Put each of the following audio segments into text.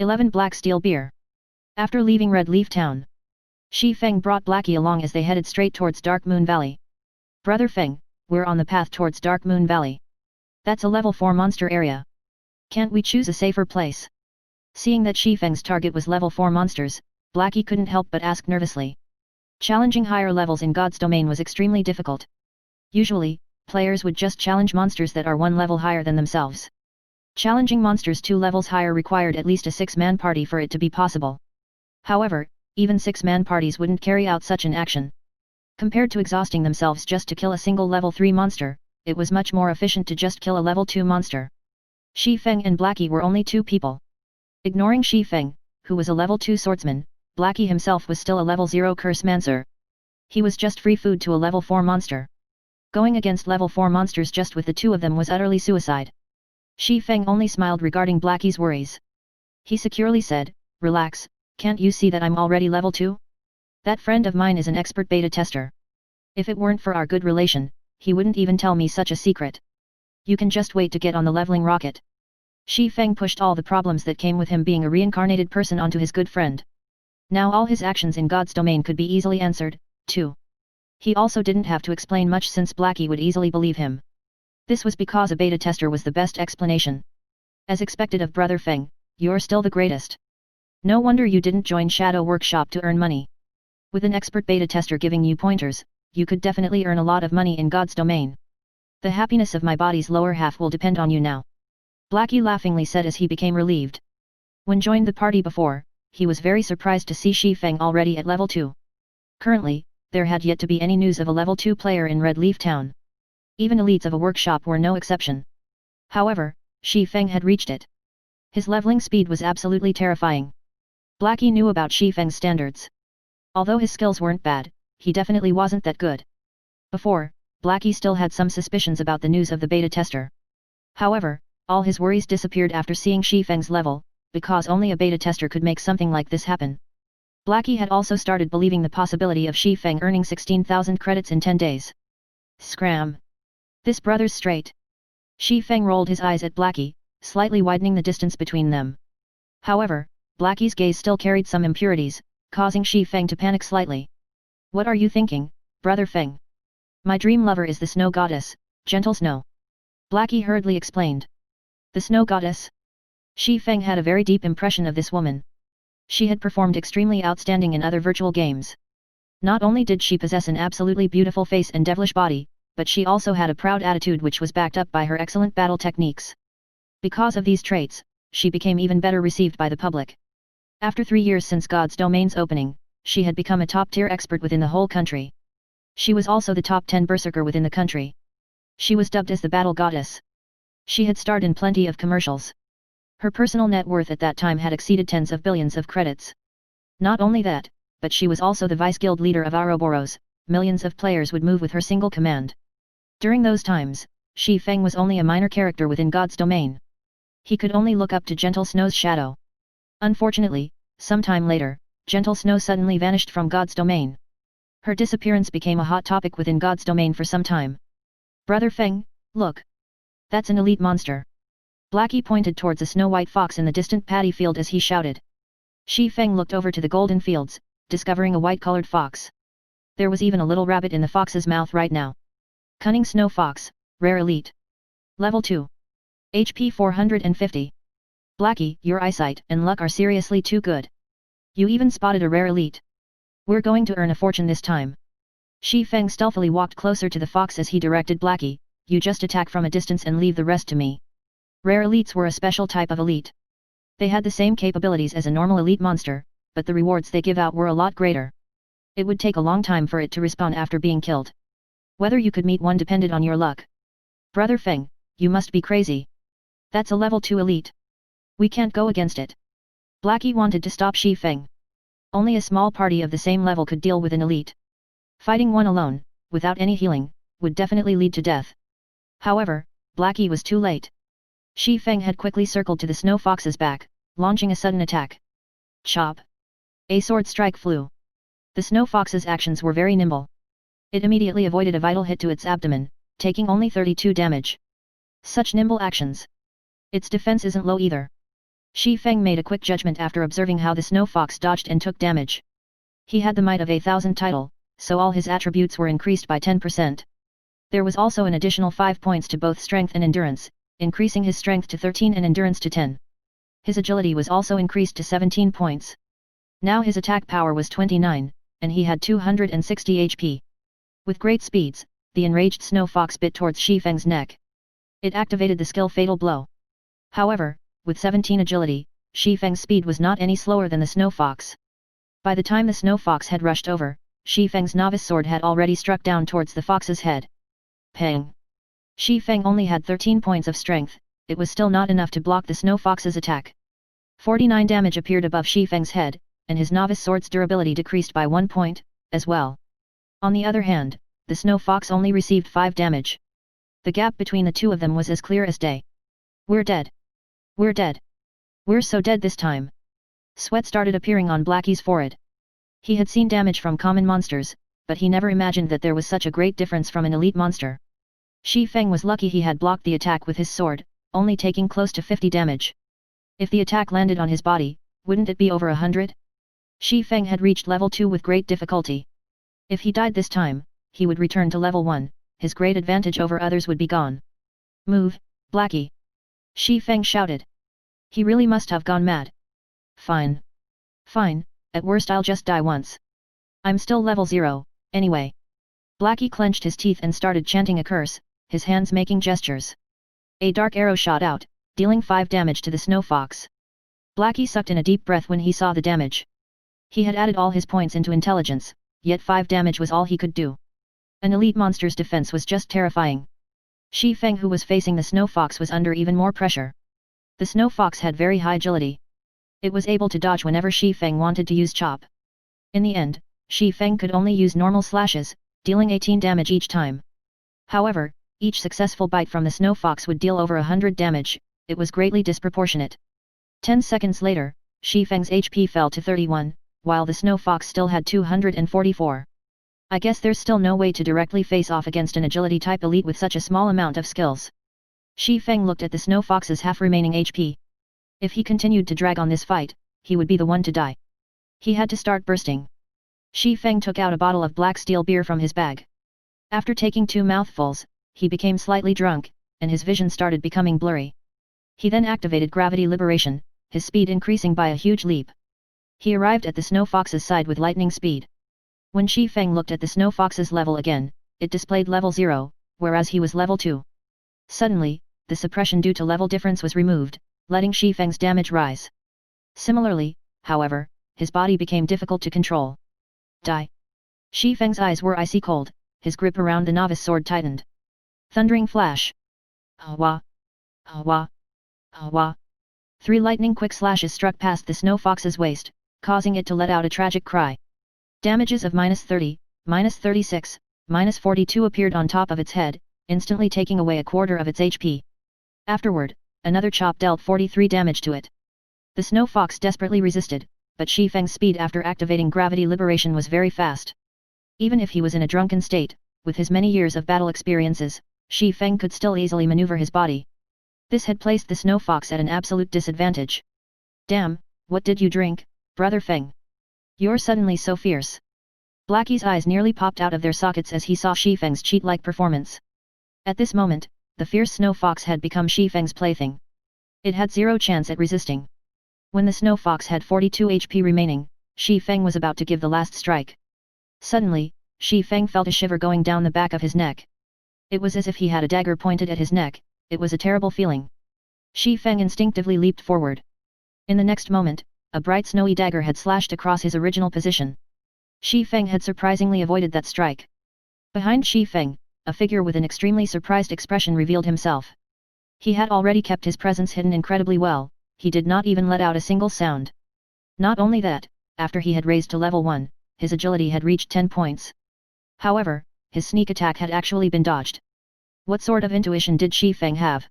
11 Black Steel Beer. After leaving Red Leaf Town, Shi Feng brought Blackie along as they headed straight towards Dark Moon Valley. Brother Feng, we're on the path towards Dark Moon Valley. That's a level 4 monster area. Can't we choose a safer place? Seeing that Shi Feng's target was level 4 monsters, Blackie couldn't help but ask nervously. Challenging higher levels in God's domain was extremely difficult. Usually, players would just challenge monsters that are one level higher than themselves. Challenging monsters 2 levels higher required at least a 6-man party for it to be possible. However, even 6-man parties wouldn't carry out such an action. Compared to exhausting themselves just to kill a single level 3 monster, it was much more efficient to just kill a level 2 monster. Shi Feng and Blackie were only 2 people. Ignoring Shi Feng, who was a level 2 swordsman, Blackie himself was still a level 0 curse mancer. He was just free food to a level 4 monster. Going against level 4 monsters just with the 2 of them was utterly suicide. Shi Feng only smiled regarding Blackie's worries. He securely said, "Relax, can't you see that I'm already level 2? That friend of mine is an expert beta tester. If it weren't for our good relation, he wouldn't even tell me such a secret. You can just wait to get on the leveling rocket." Shi Feng pushed all the problems that came with him being a reincarnated person onto his good friend. Now all his actions in God's domain could be easily answered, too. He also didn't have to explain much since Blackie would easily believe him. This was because a beta tester was the best explanation. As expected of Brother Feng, you're still the greatest. No wonder you didn't join Shadow Workshop to earn money. With an expert beta tester giving you pointers, you could definitely earn a lot of money in God's domain. The happiness of my body's lower half will depend on you now. Blackie laughingly said as he became relieved. When joined the party before, he was very surprised to see Shi Feng already at level 2. Currently, there had yet to be any news of a level 2 player in Red Leaf Town. Even elites of a workshop were no exception. However, Shi Feng had reached it. His leveling speed was absolutely terrifying. Blackie knew about Shi Feng's standards. Although his skills weren't bad, he definitely wasn't that good. Before, Blackie still had some suspicions about the news of the beta tester. However, all his worries disappeared after seeing Shi Feng's level, because only a beta tester could make something like this happen. Blackie had also started believing the possibility of Shi Feng earning 16,000 credits in 10 days. Scram! This brother's straight. Shi Feng rolled his eyes at Blackie, slightly widening the distance between them. However, Blackie's gaze still carried some impurities, causing Shi Feng to panic slightly. "What are you thinking, Brother Feng? My dream lover is the snow goddess, Gentle Snow." Blackie hurriedly explained. The snow goddess? Shi Feng had a very deep impression of this woman. She had performed extremely outstanding in other virtual games. Not only did she possess an absolutely beautiful face and devilish body, but she also had a proud attitude which was backed up by her excellent battle techniques. Because of these traits, she became even better received by the public. After 3 years since God's domain's opening, she had become a top-tier expert within the whole country. She was also the top 10 berserker within the country. She was dubbed as the battle goddess. She had starred in plenty of commercials. Her personal net worth at that time had exceeded tens of billions of credits. Not only that, but she was also the vice-guild leader of Ouroboros. Millions of players would move with her single command. During those times, Shi Feng was only a minor character within God's domain. He could only look up to Gentle Snow's shadow. Unfortunately, sometime later, Gentle Snow suddenly vanished from God's domain. Her disappearance became a hot topic within God's domain for some time. "Brother Feng, look! That's an elite monster." Blackie pointed towards a snow-white fox in the distant paddy field as he shouted. Shi Feng looked over to the golden fields, discovering a white-colored fox. There was even a little rabbit in the fox's mouth right now. Cunning Snow Fox, Rare Elite. Level 2. HP 450. Blackie, your eyesight and luck are seriously too good. You even spotted a rare elite. We're going to earn a fortune this time. Shi Feng stealthily walked closer to the fox as he directed Blackie, "You just attack from a distance and leave the rest to me." Rare elites were a special type of elite. They had the same capabilities as a normal elite monster, but the rewards they give out were a lot greater. It would take a long time for it to respawn after being killed. Whether you could meet one depended on your luck. Brother Feng, you must be crazy. That's a level 2 elite. We can't go against it. Blackie wanted to stop Shi Feng. Only a small party of the same level could deal with an elite. Fighting one alone, without any healing, would definitely lead to death. However, Blackie was too late. Shi Feng had quickly circled to the snow fox's back, launching a sudden attack. Chop! A sword strike flew. The snow fox's actions were very nimble. It immediately avoided a vital hit to its abdomen, taking only 32 damage. Such nimble actions. Its defense isn't low either. Shi Feng made a quick judgment after observing how the snow fox dodged and took damage. He had the might of a 1000 title, so all his attributes were increased by 10%. There was also an additional 5 points to both strength and endurance, increasing his strength to 13 and endurance to 10. His agility was also increased to 17 points. Now his attack power was 29, and he had 260 HP. With great speeds, the enraged snow fox bit towards Shi Feng's neck. It activated the skill Fatal Blow. However, with 17 agility, Shi Feng's speed was not any slower than the snow fox. By the time the snow fox had rushed over, Shi Feng's novice sword had already struck down towards the fox's head. Pang! Shi Feng only had 13 points of strength, it was still not enough to block the snow fox's attack. 49 damage appeared above Shi Feng's head, and his novice sword's durability decreased by 1 point, as well. On the other hand, the snow fox only received 5 damage. The gap between the two of them was as clear as day. We're dead. We're dead. We're so dead this time. Sweat started appearing on Blackie's forehead. He had seen damage from common monsters, but he never imagined that there was such a great difference from an elite monster. Shi Feng was lucky he had blocked the attack with his sword, only taking close to 50 damage. If the attack landed on his body, wouldn't it be over 100? Shi Feng had reached level 2 with great difficulty. If he died this time, he would return to level 1, his great advantage over others would be gone. Move, Blackie! Shi Feng shouted. He really must have gone mad. Fine. Fine, at worst I'll just die once. I'm still level 0, anyway. Blackie clenched his teeth and started chanting a curse, his hands making gestures. A dark arrow shot out, dealing 5 damage to the snow fox. Blackie sucked in a deep breath when he saw the damage. He had added all his points into intelligence, yet 5 damage was all he could do. An elite monster's defense was just terrifying. Shi Feng, who was facing the snow fox, was under even more pressure. The snow fox had very high agility. It was able to dodge whenever Shi Feng wanted to use chop. In the end, Shi Feng could only use normal slashes, dealing 18 damage each time. However, each successful bite from the snow fox would deal over 100 damage, it was greatly disproportionate. 10 seconds later, Shi Feng's HP fell to 31, while the snow fox still had 244. I guess there's still no way to directly face off against an agility-type elite with such a small amount of skills. Shi Feng looked at the snow fox's half-remaining HP. If he continued to drag on this fight, he would be the one to die. He had to start bursting. Shi Feng took out a bottle of black steel beer from his bag. After taking 2 mouthfuls, he became slightly drunk, and his vision started becoming blurry. He then activated gravity liberation, his speed increasing by a huge leap. He arrived at the snow fox's side with lightning speed. When Shi Feng looked at the snow fox's level again, it displayed level 0, whereas he was level 2. Suddenly, the suppression due to level difference was removed, letting Shi Feng's damage rise. Similarly, however, his body became difficult to control. Die! Shi Feng's eyes were icy cold, his grip around the novice sword tightened. Thundering flash! Awa! Awa! Awa! 3 lightning-quick slashes struck past the snow fox's waist, causing it to let out a tragic cry. Damages of -30, -36, -42 appeared on top of its head, instantly taking away a quarter of its HP. Afterward, another chop dealt 43 damage to it. The snow fox desperately resisted, but Shi Feng's speed after activating gravity liberation was very fast. Even if he was in a drunken state, with his many years of battle experiences, Shi Feng could still easily maneuver his body. This had placed the snow fox at an absolute disadvantage. Damn, what did you drink, Brother Feng? You're suddenly so fierce. Blackie's eyes nearly popped out of their sockets as he saw Shi Feng's cheat-like performance. At this moment, the fierce snow fox had become Shi Feng's plaything. It had 0 chance at resisting. When the snow fox had 42 HP remaining, Shi Feng was about to give the last strike. Suddenly, Shi Feng felt a shiver going down the back of his neck. It was as if he had a dagger pointed at his neck, it was a terrible feeling. Shi Feng instinctively leaped forward. In the next moment, a bright snowy dagger had slashed across his original position. Shi Feng had surprisingly avoided that strike. Behind Shi Feng, a figure with an extremely surprised expression revealed himself. He had already kept his presence hidden incredibly well, he did not even let out a single sound. Not only that, after he had raised to level 1, his agility had reached 10 points. However, his sneak attack had actually been dodged. What sort of intuition did Shi Feng have?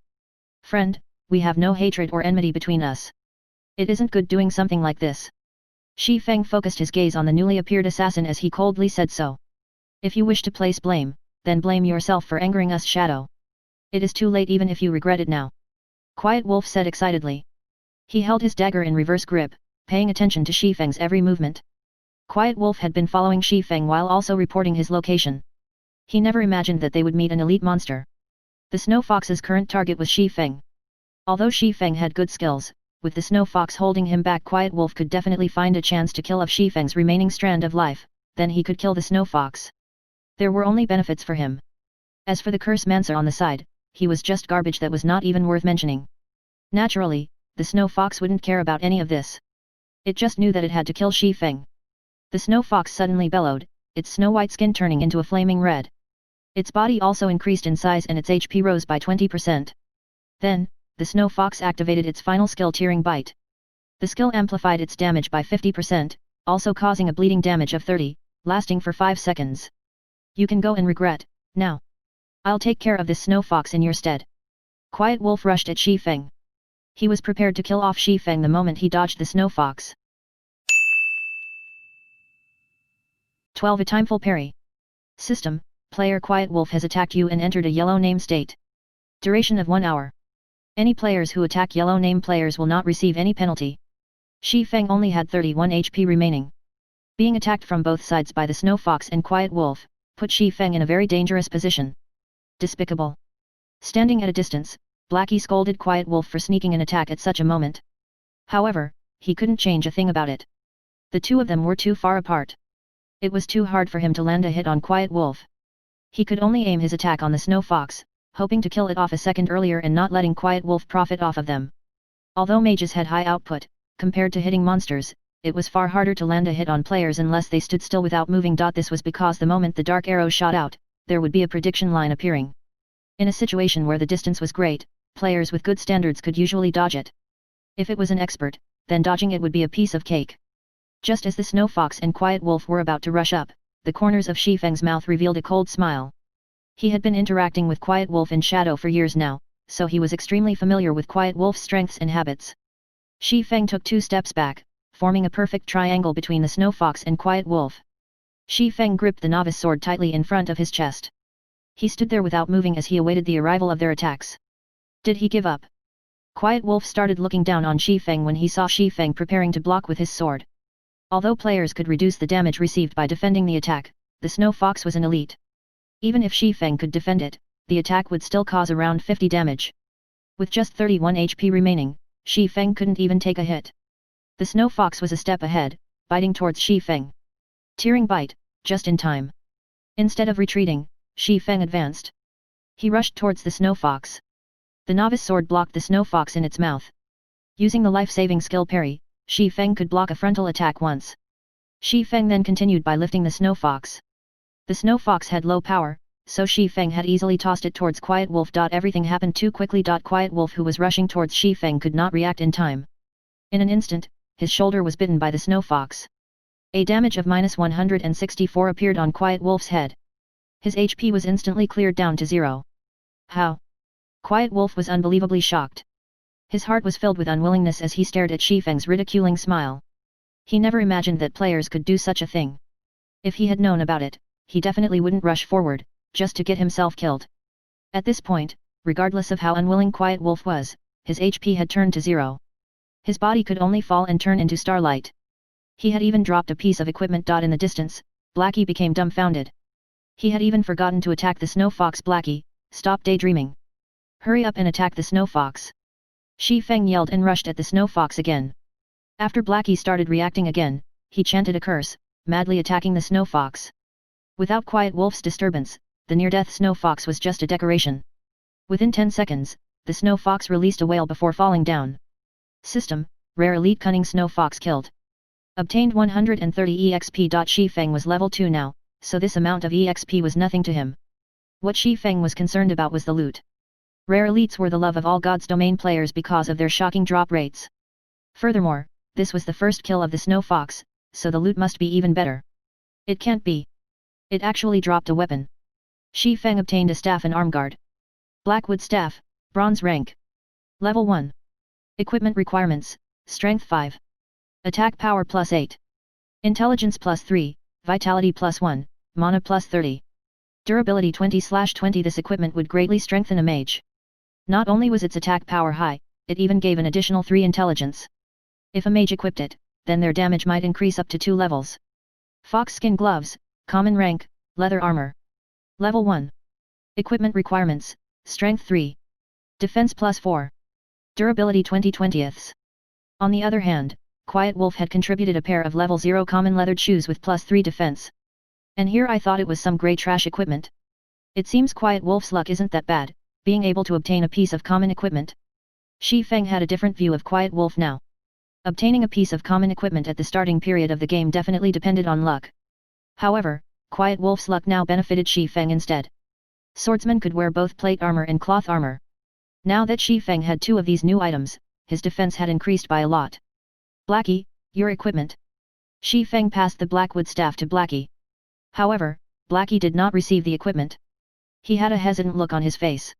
Friend, we have no hatred or enmity between us. It isn't good doing something like this. Shi Feng focused his gaze on the newly appeared assassin as he coldly said so. If you wish to place blame, then blame yourself for angering us, Shadow. It is too late even if you regret it now. Quiet Wolf said excitedly. He held his dagger in reverse grip, paying attention to Shi Feng's every movement. Quiet Wolf had been following Shi Feng while also reporting his location. He never imagined that they would meet an elite monster. The Snow Fox's current target was Shi Feng. Although Shi Feng had good skills, with the Snow Fox holding him back, Quiet Wolf could definitely find a chance to kill off Shi Feng's remaining strand of life, then he could kill the Snow Fox. There were only benefits for him. As for the Curse Mancer on the side, he was just garbage that was not even worth mentioning. Naturally, the Snow Fox wouldn't care about any of this. It just knew that it had to kill Shi Feng. The Snow Fox suddenly bellowed, its snow-white skin turning into a flaming red. Its body also increased in size and its HP rose by 20%. Then, the Snow Fox activated its final skill, Tearing Bite. The skill amplified its damage by 50%, also causing a bleeding damage of 30, lasting for 5 seconds. You can go and regret, now. I'll take care of this Snow Fox in your stead. Quiet Wolf rushed at Shi Feng. He was prepared to kill off Shi Feng the moment he dodged the Snow Fox. 12. A timeful parry. System: player Quiet Wolf has attacked you and entered a yellow name state. Duration of 1 hour. Any players who attack yellow name players will not receive any penalty. Shi Feng only had 31 HP remaining. Being attacked from both sides by the Snow Fox and Quiet Wolf, put Shi Feng in a very dangerous position. Despicable. Standing at a distance, Blackie scolded Quiet Wolf for sneaking an attack at such a moment. However, he couldn't change a thing about it. The two of them were too far apart. It was too hard for him to land a hit on Quiet Wolf. He could only aim his attack on the Snow Fox, hoping to kill it off a second earlier and not letting Quiet Wolf profit off of them. Although mages had high output, compared to hitting monsters, it was far harder to land a hit on players unless they stood still without moving. This was because the moment the dark arrow shot out, there would be a prediction line appearing. In a situation where the distance was great, players with good standards could usually dodge it. If it was an expert, then dodging it would be a piece of cake. Just as the Snow Fox and Quiet Wolf were about to rush up, the corners of Shi Feng's mouth revealed a cold smile. He had been interacting with Quiet Wolf in shadow for years now, so he was extremely familiar with Quiet Wolf's strengths and habits. Shi Feng took 2 steps back, forming a perfect triangle between the Snow Fox and Quiet Wolf. Shi Feng gripped the novice sword tightly in front of his chest. He stood there without moving as he awaited the arrival of their attacks. Did he give up? Quiet Wolf started looking down on Shi Feng when he saw Shi Feng preparing to block with his sword. Although players could reduce the damage received by defending the attack, the Snow Fox was an elite. Even if Shi Feng could defend it, the attack would still cause around 50 damage. With just 31 HP remaining, Shi Feng couldn't even take a hit. The Snow Fox was a step ahead, biting towards Shi Feng. Tearing Bite, just in time. Instead of retreating, Shi Feng advanced. He rushed towards the Snow Fox. The novice sword blocked the Snow Fox in its mouth. Using the life-saving skill parry, Shi Feng could block a frontal attack once. Shi Feng then continued by lifting the Snow Fox. The Snow Fox had low power, so Shi Feng had easily tossed it towards Quiet Wolf. Everything happened too quickly. Quiet Wolf, who was rushing towards Shi Feng, could not react in time. In an instant, his shoulder was bitten by the Snow Fox. A damage of -164 appeared on Quiet Wolf's head. His HP was instantly cleared down to 0. How? Quiet Wolf was unbelievably shocked. His heart was filled with unwillingness as he stared at Shi Feng's ridiculing smile. He never imagined that players could do such a thing. If he had known about it, he definitely wouldn't rush forward, just to get himself killed. At this point, regardless of how unwilling Quiet Wolf was, his HP had turned to 0. His body could only fall and turn into starlight. He had even dropped a piece of equipment. In the distance, Blackie became dumbfounded. He had even forgotten to attack the Snow Fox. Blackie, stop daydreaming. Hurry up and attack the Snow Fox. Shi Feng yelled and rushed at the Snow Fox again. After Blackie started reacting again, he chanted a curse, madly attacking the Snow Fox. Without Quiet Wolf's disturbance, the near-death Snow Fox was just a decoration. Within 10 seconds, the Snow Fox released a wail before falling down. System: Rare Elite Cunning Snow Fox killed. Obtained 130 EXP. Shi Feng was level 2 now, so this amount of EXP was nothing to him. What Shi Feng was concerned about was the loot. Rare elites were the love of all God's domain players because of their shocking drop rates. Furthermore, this was the first kill of the Snow Fox, so the loot must be even better. It can't be. It actually dropped a weapon. Shi Feng obtained a staff and armguard. Blackwood Staff, Bronze rank. Level 1. Equipment requirements: Strength 5. Attack power +8. Intelligence +3, Vitality +1, Mana +30. Durability 20/20. This equipment would greatly strengthen a mage. Not only was its attack power high, it even gave an additional 3 intelligence. If a mage equipped it, then their damage might increase up to 2 levels. Fox skin gloves, common rank, leather armor. Level 1. Equipment requirements, strength 3. Defense plus 4. Durability 20/20ths. On the other hand, Quiet Wolf had contributed a pair of level 0 common leathered shoes with plus 3 defense. And here I thought it was some grey trash equipment. It seems Quiet Wolf's luck isn't that bad, being able to obtain a piece of common equipment. Shi Feng had a different view of Quiet Wolf now. Obtaining a piece of common equipment at the starting period of the game definitely depended on luck. However, Quiet Wolf's luck now benefited Shi Feng instead. Swordsman could wear both plate armor and cloth armor. Now that Shi Feng had 2 of these new items, his defense had increased by a lot. Blackie, your equipment. Shi Feng passed the Blackwood staff to Blackie. However, Blackie did not receive the equipment. He had a hesitant look on his face.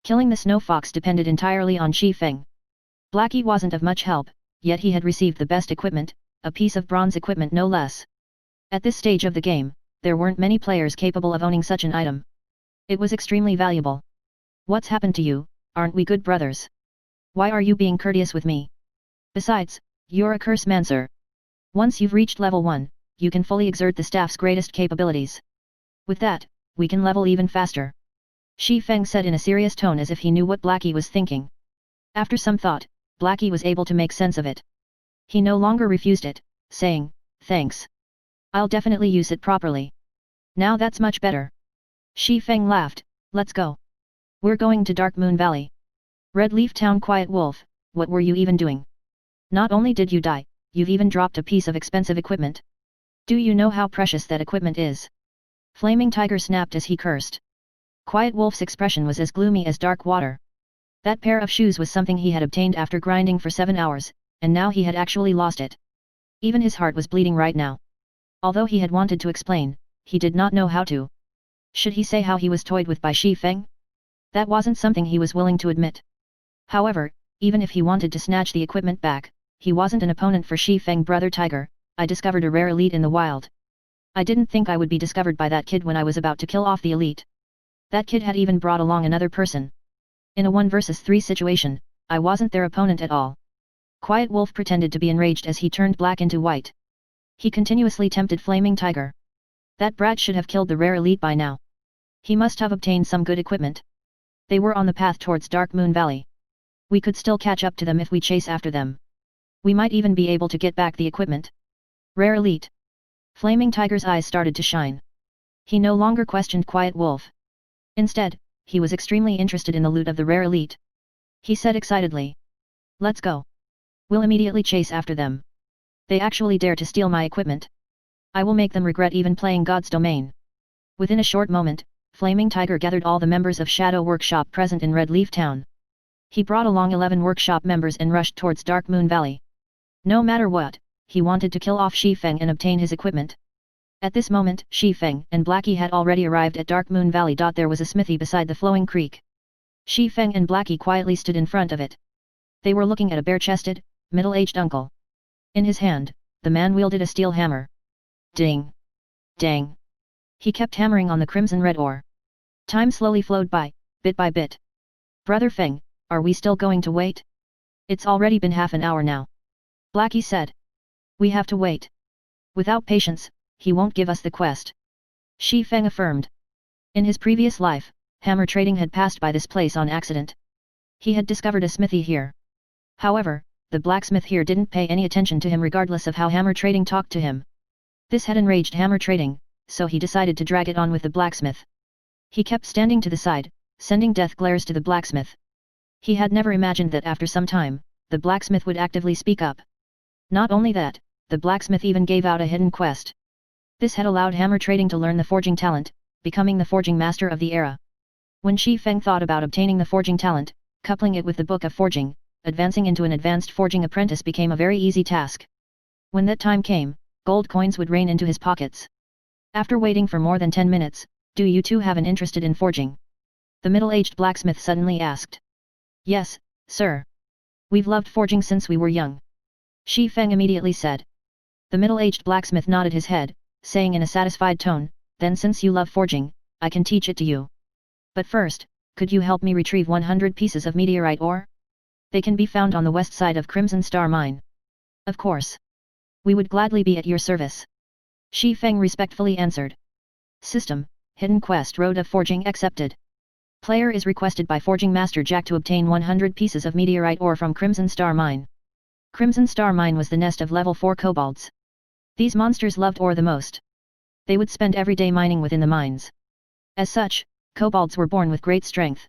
Killing the snow fox depended entirely on Shi Feng. Blackie wasn't of much help, yet he had received the best equipment, a piece of bronze equipment no less. At this stage of the game, there weren't many players capable of owning such an item. It was extremely valuable. What's happened to you, aren't we good brothers? Why are you being courteous with me? Besides, you're a curse mancer. Once you've reached level 1, you can fully exert the staff's greatest capabilities. With that, we can level even faster. Shi Feng said in a serious tone as if he knew what Blackie was thinking. After some thought, Blackie was able to make sense of it. He no longer refused it, saying, "Thanks. I'll definitely use it properly. Now that's much better." Shi Feng laughed, "Let's go. We're going to Dark Moon Valley." Red Leaf Town. Quiet Wolf, what were you even doing? Not only did you die, you've even dropped a piece of expensive equipment. Do you know how precious that equipment is? Flaming Tiger snapped as he cursed. Quiet Wolf's expression was as gloomy as dark water. That pair of shoes was something he had obtained after grinding for 7 hours, and now he had actually lost it. Even his heart was bleeding right now. Although he had wanted to explain, he did not know how to. Should he say how he was toyed with by Shi Feng? That wasn't something he was willing to admit. However, even if he wanted to snatch the equipment back, he wasn't an opponent for Shi Feng. Brother Tiger, I discovered a rare elite in the wild. I didn't think I would be discovered by that kid when I was about to kill off the elite. That kid had even brought along another person. In a 1 versus 3 situation, I wasn't their opponent at all. Quiet Wolf pretended to be enraged as he turned black into white. He continuously tempted Flaming Tiger. That brat should have killed the rare elite by now. He must have obtained some good equipment. They were on the path towards Dark Moon Valley. We could still catch up to them if we chase after them. We might even be able to get back the equipment. Rare elite. Flaming Tiger's eyes started to shine. He no longer questioned Quiet Wolf. Instead, he was extremely interested in the loot of the rare elite. He said excitedly. "Let's go. We'll immediately chase after them. They actually dare to steal my equipment. I will make them regret even playing God's domain." Within a short moment, Flaming Tiger gathered all the members of Shadow Workshop present in Red Leaf Town. He brought along 11 workshop members and rushed towards Dark Moon Valley. No matter what, he wanted to kill off Shi Feng and obtain his equipment. At this moment, Shi Feng and Blackie had already arrived at Dark Moon Valley. There was a smithy beside the flowing creek. Shi Feng and Blackie quietly stood in front of it. They were looking at a bare-chested, middle-aged uncle. In his hand, the man wielded a steel hammer. Ding! Dang! He kept hammering on the crimson-red ore. Time slowly flowed by, bit by bit. "Brother Feng, are we still going to wait? It's already been half an hour now." Blackie said. "We have to wait. Without patience, he won't give us the quest." Shi Feng affirmed. In his previous life, hammer trading had passed by this place on accident. He had discovered a smithy here. However, the blacksmith here didn't pay any attention to him regardless of how hammer trading talked to him. This had enraged hammer trading, so he decided to drag it on with the blacksmith. He kept standing to the side, sending death glares to the blacksmith. He had never imagined that after some time, the blacksmith would actively speak up. Not only that, the blacksmith even gave out a hidden quest. This had allowed hammer trading to learn the forging talent, becoming the forging master of the era. When Shi Feng thought about obtaining the forging talent, coupling it with the book of forging, advancing into an advanced forging apprentice became a very easy task. When that time came, gold coins would rain into his pockets. After waiting for more than 10 minutes, "Do you two have an interest in forging?" the middle-aged blacksmith suddenly asked. "Yes, sir. We've loved forging since we were young," Shi Feng immediately said. The middle-aged blacksmith nodded his head, saying in a satisfied tone, "Then since you love forging, I can teach it to you. But first, could you help me retrieve 100 pieces of meteorite ore?" They can be found on the west side of Crimson Star Mine. Of course. We would gladly be at your service. Shi Feng respectfully answered. System, Hidden Quest Road of Forging accepted. Player is requested by Forging Master Jack to obtain 100 pieces of meteorite ore from Crimson Star Mine. Crimson Star Mine was the nest of level 4 kobolds. These monsters loved ore the most. They would spend every day mining within the mines. As such, kobolds were born with great strength.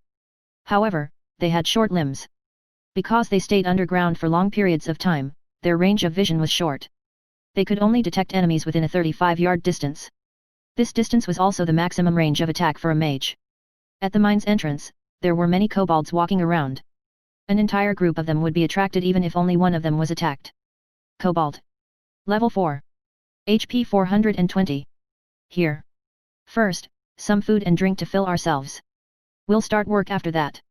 However, they had short limbs. Because they stayed underground for long periods of time, their range of vision was short. They could only detect enemies within a 35-yard distance. This distance was also the maximum range of attack for a mage. At the mine's entrance, there were many kobolds walking around. An entire group of them would be attracted even if only one of them was attacked. Kobold. Level 4. HP 420. Here. First, some food and drink to fill ourselves. We'll start work after that.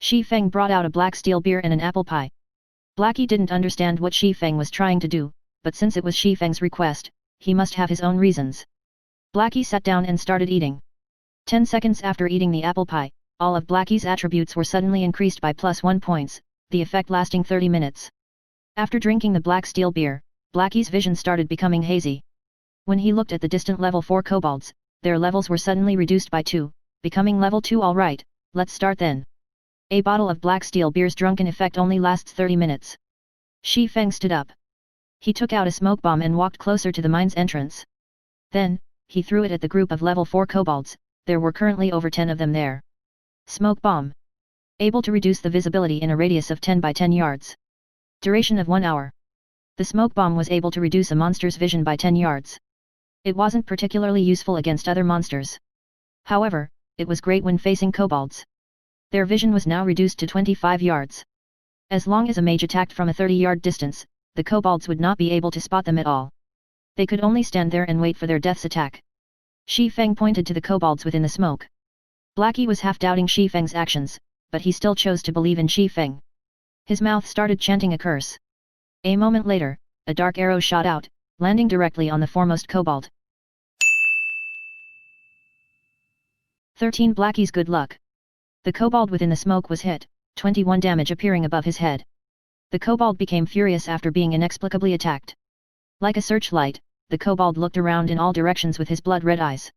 Shi Feng brought out a black steel beer and an apple pie. Blackie didn't understand what Shi Feng was trying to do, but since it was Shi Feng's request, he must have his own reasons. Blackie sat down and started eating. 10 seconds after eating the apple pie, all of Blackie's attributes were suddenly increased by +1 points, the effect lasting 30 minutes. After drinking the black steel beer, Blackie's vision started becoming hazy. When he looked at the distant level 4 kobolds, their levels were suddenly reduced by 2, becoming level 2. Alright, let's start then. A bottle of black steel beer's drunken effect only lasts 30 minutes. Shi Feng stood up. He took out a smoke bomb and walked closer to the mine's entrance. Then, he threw it at the group of level 4 kobolds. There were currently over 10 of them there. Smoke bomb. Able to reduce the visibility in a radius of 10 by 10 yards. Duration of 1 hour. The smoke bomb was able to reduce a monster's vision by 10 yards. It wasn't particularly useful against other monsters. However, it was great when facing kobolds. Their vision was now reduced to 25 yards. As long as a mage attacked from a 30-yard distance, the kobolds would not be able to spot them at all. They could only stand there and wait for their death's attack. Shi Feng pointed to the kobolds within the smoke. Blackie was half doubting Shi Feng's actions, but he still chose to believe in Shi Feng. His mouth started chanting a curse. A moment later, a dark arrow shot out, landing directly on the foremost kobold. 13 Blackie's good luck. The kobold within the smoke was hit, 21 damage appearing above his head. The kobold became furious after being inexplicably attacked. Like a searchlight, the kobold looked around in all directions with his blood-red eyes.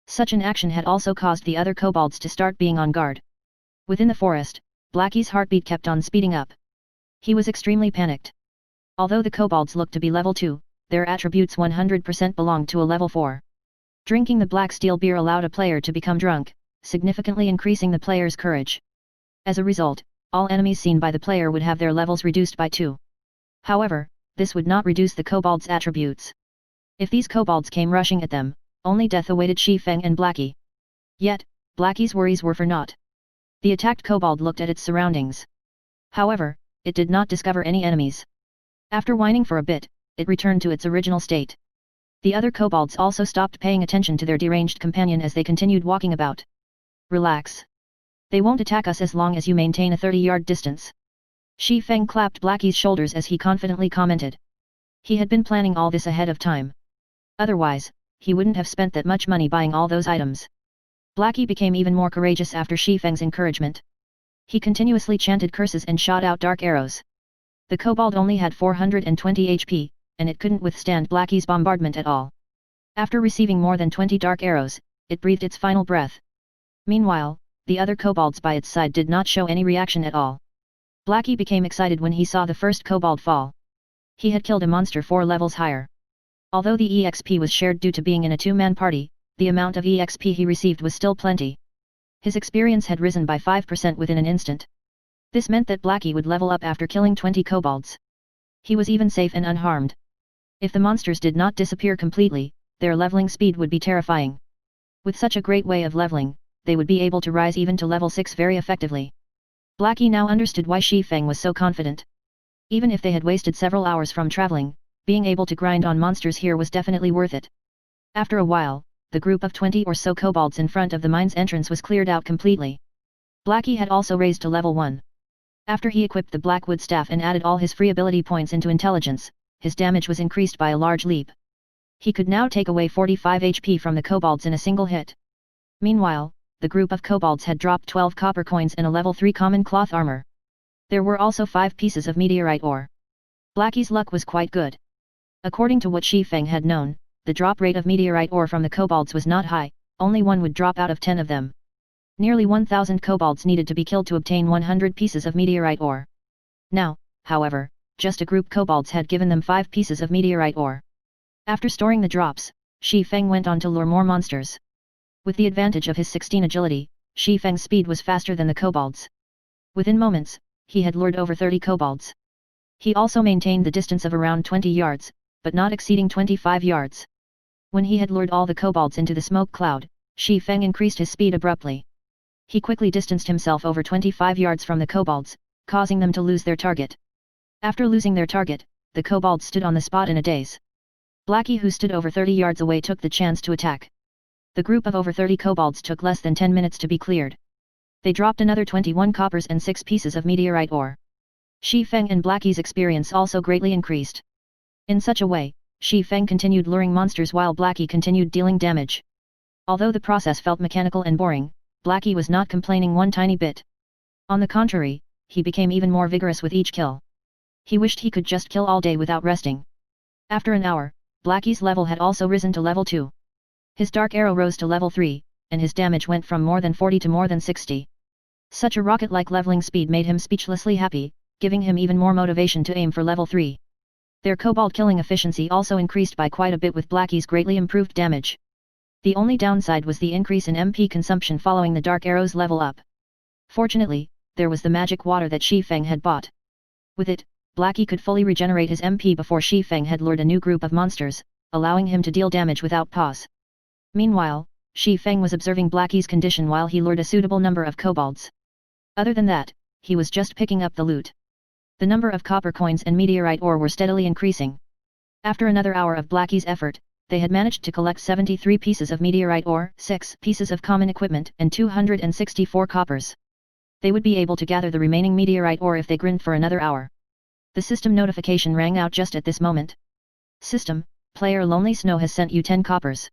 Such an action had also caused the other kobolds to start being on guard. Within the forest, Blackie's heartbeat kept on speeding up. He was extremely panicked. Although the kobolds looked to be level 2, their attributes 100% belonged to a level 4. Drinking the black steel beer allowed a player to become drunk, significantly increasing the player's courage. As a result, all enemies seen by the player would have their levels reduced by 2. However, this would not reduce the kobolds' attributes. If these kobolds came rushing at them, only death awaited Shi Feng and Blackie. Yet, Blackie's worries were for naught. The attacked kobold looked at its surroundings. However, it did not discover any enemies. After whining for a bit, it returned to its original state. The other kobolds also stopped paying attention to their deranged companion as they continued walking about. Relax. They won't attack us as long as you maintain a 30-yard distance. Shi Feng clapped Blackie's shoulders as he confidently commented. He had been planning all this ahead of time. Otherwise, he wouldn't have spent that much money buying all those items. Blackie became even more courageous after Shi Feng's encouragement. He continuously chanted curses and shot out dark arrows. The kobold only had 420 HP, and it couldn't withstand Blackie's bombardment at all. After receiving more than 20 dark arrows, it breathed its final breath. Meanwhile, the other kobolds by its side did not show any reaction at all. Blackie became excited when he saw the first kobold fall. He had killed a monster 4 levels higher. Although the EXP was shared due to being in a 2-man party, the amount of EXP he received was still plenty. His experience had risen by 5% within an instant. This meant that Blackie would level up after killing 20 kobolds. He was even safe and unharmed. If the monsters did not disappear completely, their leveling speed would be terrifying. With such a great way of leveling, they would be able to rise even to level 6 very effectively. Blackie now understood why Shi Feng was so confident. Even if they had wasted several hours from traveling, being able to grind on monsters here was definitely worth it. After a while, the group of 20 or so kobolds in front of the mine's entrance was cleared out completely. Blackie had also raised to level 1. After he equipped the Blackwood staff and added all his free ability points into intelligence, his damage was increased by a large leap. He could now take away 45 HP from the kobolds in a single hit. Meanwhile, the group of kobolds had dropped 12 copper coins and a level 3 common cloth armor. There were also 5 pieces of meteorite ore. Blackie's luck was quite good. According to what Shi Feng had known, the drop rate of meteorite ore from the kobolds was not high, only one would drop out of 10 of them. Nearly 1,000 kobolds needed to be killed to obtain 100 pieces of meteorite ore. Now, however, just a group kobolds had given them 5 pieces of meteorite ore. After storing the drops, Shi Feng went on to lure more monsters. With the advantage of his 16 agility, Shi Feng's speed was faster than the kobolds. Within moments, he had lured over 30 kobolds. He also maintained the distance of around 20 yards, but not exceeding 25 yards. When he had lured all the kobolds into the smoke cloud, Shi Feng increased his speed abruptly. He quickly distanced himself over 25 yards from the kobolds, causing them to lose their target. After losing their target, the kobolds stood on the spot in a daze. Blackie, who stood over 30 yards away, took the chance to attack. The group of over 30 kobolds took less than 10 minutes to be cleared. They dropped another 21 coppers and 6 pieces of meteorite ore. Shi Feng and Blackie's experience also greatly increased. In such a way, Shi Feng continued luring monsters while Blackie continued dealing damage. Although the process felt mechanical and boring, Blackie was not complaining one tiny bit. On the contrary, he became even more vigorous with each kill. He wished he could just kill all day without resting. After an hour, Blackie's level had also risen to level 2. His dark arrow rose to level 3, and his damage went from more than 40 to more than 60. Such a rocket-like leveling speed made him speechlessly happy, giving him even more motivation to aim for level 3. Their kobold killing efficiency also increased by quite a bit with Blackie's greatly improved damage. The only downside was the increase in MP consumption following the dark arrow's level up. Fortunately, there was the magic water that Shi Feng had bought. With it, Blackie could fully regenerate his MP before Shi Feng had lured a new group of monsters, allowing him to deal damage without pause. Meanwhile, Shi Feng was observing Blackie's condition while he lured a suitable number of kobolds. Other than that, he was just picking up the loot. The number of copper coins and meteorite ore were steadily increasing. After another hour of Blackie's effort, they had managed to collect 73 pieces of meteorite ore, 6 pieces of common equipment and 264 coppers. They would be able to gather the remaining meteorite ore if they grinned for another hour. The system notification rang out just at this moment. System, player Lonely Snow has sent you 10 coppers.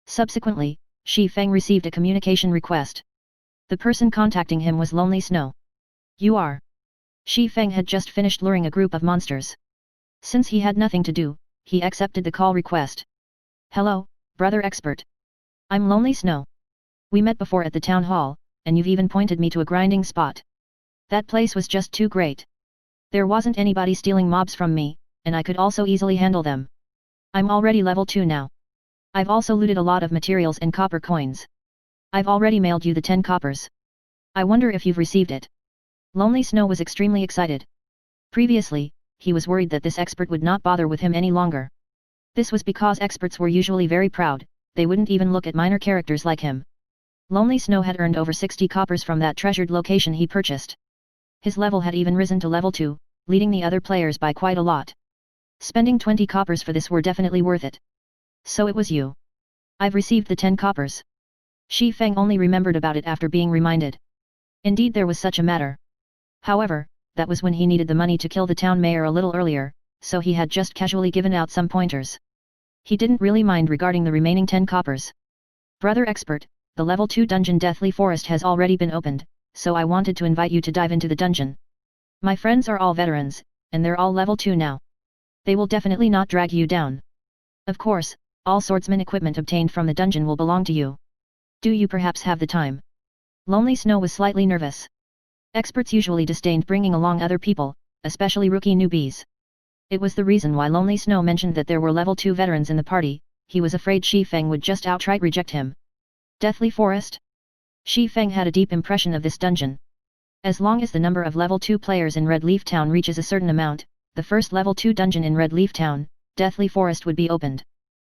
Subsequently, Shi Feng received a communication request. The person contacting him was Lonely Snow. You are. Shi Feng had just finished luring a group of monsters. Since he had nothing to do, he accepted the call request. Hello, brother expert. I'm Lonely Snow. We met before at the town hall, and you've even pointed me to a grinding spot. That place was just too great. There wasn't anybody stealing mobs from me, and I could also easily handle them. I'm already level 2 now. I've also looted a lot of materials and copper coins. I've already mailed you the 10 coppers. I wonder if you've received it. Lonely Snow was extremely excited. Previously, he was worried that this expert would not bother with him any longer. This was because experts were usually very proud, they wouldn't even look at minor characters like him. Lonely Snow had earned over 60 coppers from that treasured location he purchased. His level had even risen to level 2, leading the other players by quite a lot. Spending 20 coppers for this were definitely worth it. So it was you. I've received the 10 coppers. Shi Feng only remembered about it after being reminded. Indeed, there was such a matter. However, that was when he needed the money to kill the town mayor a little earlier, so he had just casually given out some pointers. He didn't really mind regarding the remaining 10 coppers. Brother expert, the level 2 dungeon Deathly Forest has already been opened, so I wanted to invite you to dive into the dungeon. My friends are all veterans, and they're all level 2 now. They will definitely not drag you down. Of course, all swordsman equipment obtained from the dungeon will belong to you. Do you perhaps have the time? Lonely Snow was slightly nervous. Experts usually disdained bringing along other people, especially rookie newbies. It was the reason why Lonely Snow mentioned that there were level 2 veterans in the party, he was afraid Shi Feng would just outright reject him. Deathly Forest? Shi Feng had a deep impression of this dungeon. As long as the number of level 2 players in Red Leaf Town reaches a certain amount, the first level 2 dungeon in Red Leaf Town, Deathly Forest, would be opened.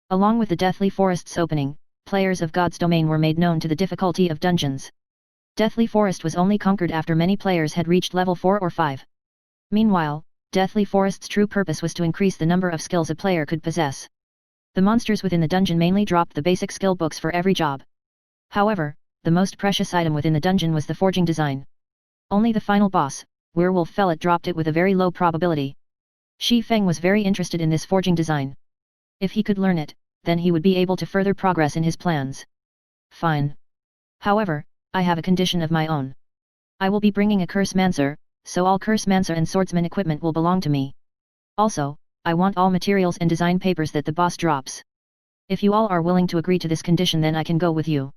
Along with the Deathly Forest's opening, players of God's Domain were made known to the difficulty of dungeons. Deathly Forest was only conquered after many players had reached level 4 or 5. Meanwhile, Deathly Forest's true purpose was to increase the number of skills a player could possess. The monsters within the dungeon mainly dropped the basic skill books for every job. However, the most precious item within the dungeon was the forging design. Only the final boss, Werewolf Fellet, dropped it with a very low probability. Shi Feng was very interested in this forging design. If he could learn it, then he would be able to further progress in his plans. Fine. However, I have a condition of my own. I will be bringing a curse mancer, so all curse mancer and swordsman equipment will belong to me. Also, I want all materials and design papers that the boss drops. If you all are willing to agree to this condition, then I can go with you.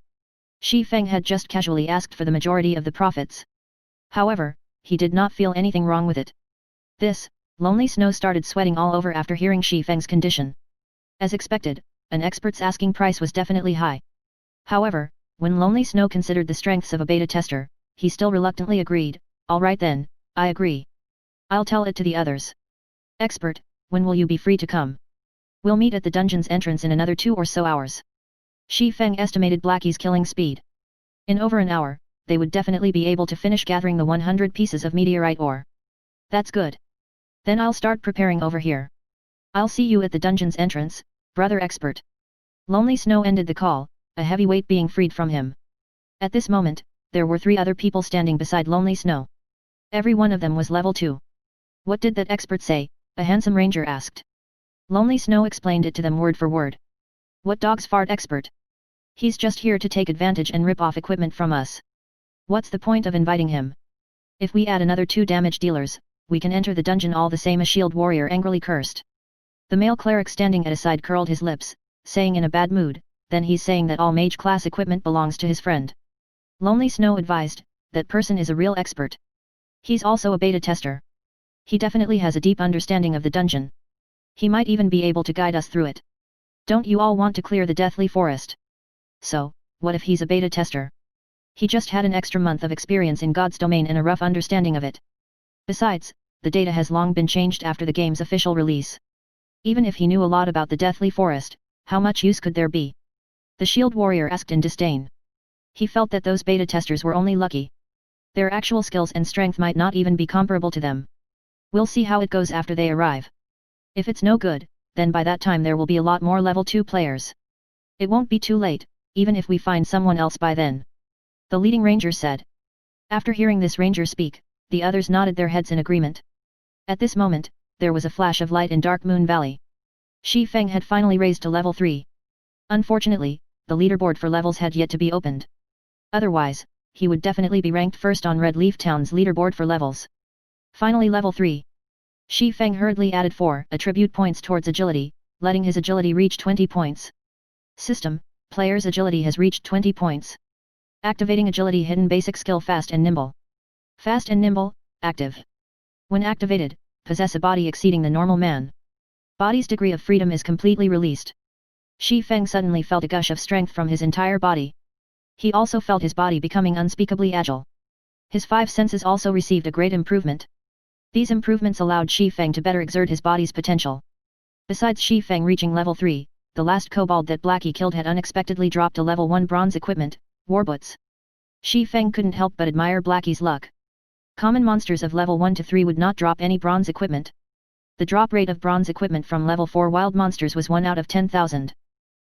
Shi Feng had just casually asked for the majority of the profits. However, he did not feel anything wrong with it. This, Lonely Snow started sweating all over after hearing Shi Feng's condition. As expected, an expert's asking price was definitely high. However, when Lonely Snow considered the strengths of a beta tester, he still reluctantly agreed, alright then, I agree. I'll tell it to the others. Expert, when will you be free to come? We'll meet at the dungeon's entrance in another 2 or so hours. Shi Feng estimated Blackie's killing speed. In over an hour, they would definitely be able to finish gathering the 100 pieces of meteorite ore. That's good. Then I'll start preparing over here. I'll see you at the dungeon's entrance, brother expert. Lonely Snow ended the call, a heavy weight being freed from him. At this moment, there were 3 other people standing beside Lonely Snow. Every one of them was level 2. What did that expert say? A handsome ranger asked. Lonely Snow explained it to them word for word. What dog's fart expert? He's just here to take advantage and rip off equipment from us. What's the point of inviting him? If we add another 2 damage dealers, we can enter the dungeon all the same, a shield warrior angrily cursed. The male cleric standing at his side curled his lips, saying in a bad mood, then he's saying that all mage class equipment belongs to his friend. Lonely Snow advised, that person is a real expert. He's also a beta tester. He definitely has a deep understanding of the dungeon. He might even be able to guide us through it. Don't you all want to clear the deathly forest? So, what if he's a beta tester? He just had an extra month of experience in God's domain and a rough understanding of it. Besides, the data has long been changed after the game's official release. Even if he knew a lot about the deathly forest, how much use could there be? The shield warrior asked in disdain. He felt that those beta testers were only lucky. Their actual skills and strength might not even be comparable to them. We'll see how it goes after they arrive. If it's no good, then by that time there will be a lot more level 2 players. It won't be too late, even if we find someone else by then. The leading ranger said. After hearing this ranger speak, the others nodded their heads in agreement. At this moment, there was a flash of light in Dark Moon Valley. Shi Feng had finally raised to level 3. Unfortunately, the leaderboard for levels had yet to be opened. Otherwise, he would definitely be ranked first on Red Leaf Town's leaderboard for levels. Finally level 3. Shi Feng hurriedly added 4 attribute points towards agility, letting his agility reach 20 points. System, player's agility has reached 20 points. Activating agility hidden basic skill Fast and Nimble. Fast and Nimble, active. When activated, possess a body exceeding the normal man. Body's degree of freedom is completely released. Shi Feng suddenly felt a gush of strength from his entire body. He also felt his body becoming unspeakably agile. His 5 senses also received a great improvement. These improvements allowed Shi Feng to better exert his body's potential. Besides Shi Feng reaching level 3, the last kobold that Blackie killed had unexpectedly dropped to level 1 bronze equipment, warboots. Shi Feng couldn't help but admire Blackie's luck. Common monsters of level 1 to 3 would not drop any bronze equipment. The drop rate of bronze equipment from level 4 wild monsters was 1 out of 10,000.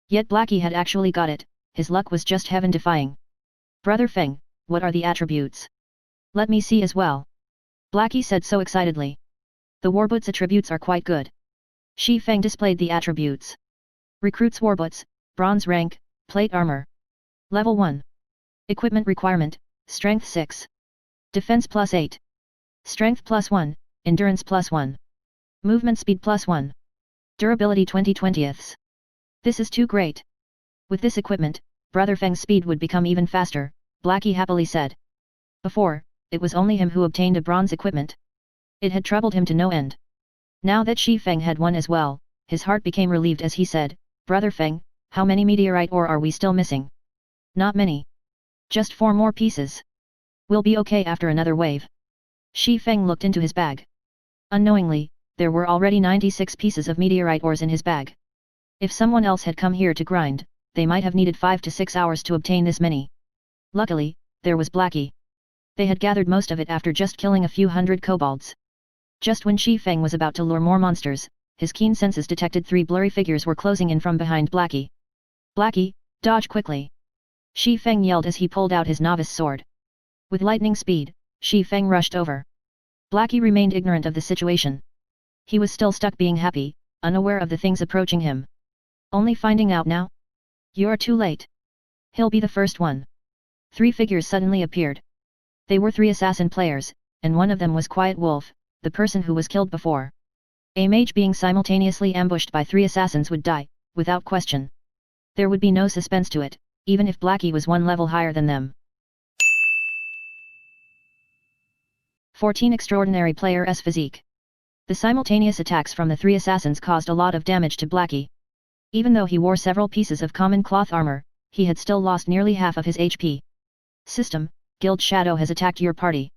Yet Blackie had actually got it, his luck was just heaven-defying. Brother Feng, what are the attributes? Let me see as well. Blackie said so excitedly. The warboots attributes are quite good. Shi Feng displayed the attributes. Recruits warboots, bronze rank, plate armor. Level 1. Equipment requirement, strength 6. Defense plus 8. Strength plus 1, endurance plus 1. Movement speed plus 1. Durability 20/20ths. This is too great. With this equipment, Brother Feng's speed would become even faster, Blackie happily said. Before, it was only him who obtained a bronze equipment. It had troubled him to no end. Now that Shi Feng had one as well, his heart became relieved as he said, Brother Feng, how many meteorite ore are we still missing? Not many. Just 4 more pieces. We'll be okay after another wave. Shi Feng looked into his bag. Unknowingly, there were already 96 pieces of meteorite ores in his bag. If someone else had come here to grind, they might have needed 5 to 6 hours to obtain this many. Luckily, there was Blackie. They had gathered most of it after just killing a few hundred kobolds. Just when Shi Feng was about to lure more monsters, his keen senses detected 3 blurry figures were closing in from behind Blackie. Blackie, dodge quickly! Shi Feng yelled as he pulled out his novice sword. With lightning speed, Shi Feng rushed over. Blackie remained ignorant of the situation. He was still stuck being happy, unaware of the things approaching him. Only finding out now? You're too late. He'll be the first one. 3 figures suddenly appeared. They were 3 assassin players, and one of them was Quiet Wolf, the person who was killed before. A mage being simultaneously ambushed by 3 assassins would die, without question. There would be no suspense to it, even if Blackie was 1 level higher than them. 14 Extraordinary Player's Physique. The simultaneous attacks from the 3 assassins caused a lot of damage to Blackie. Even though he wore several pieces of common cloth armor, he had still lost nearly half of his HP. System: Guild Shadow has attacked your party.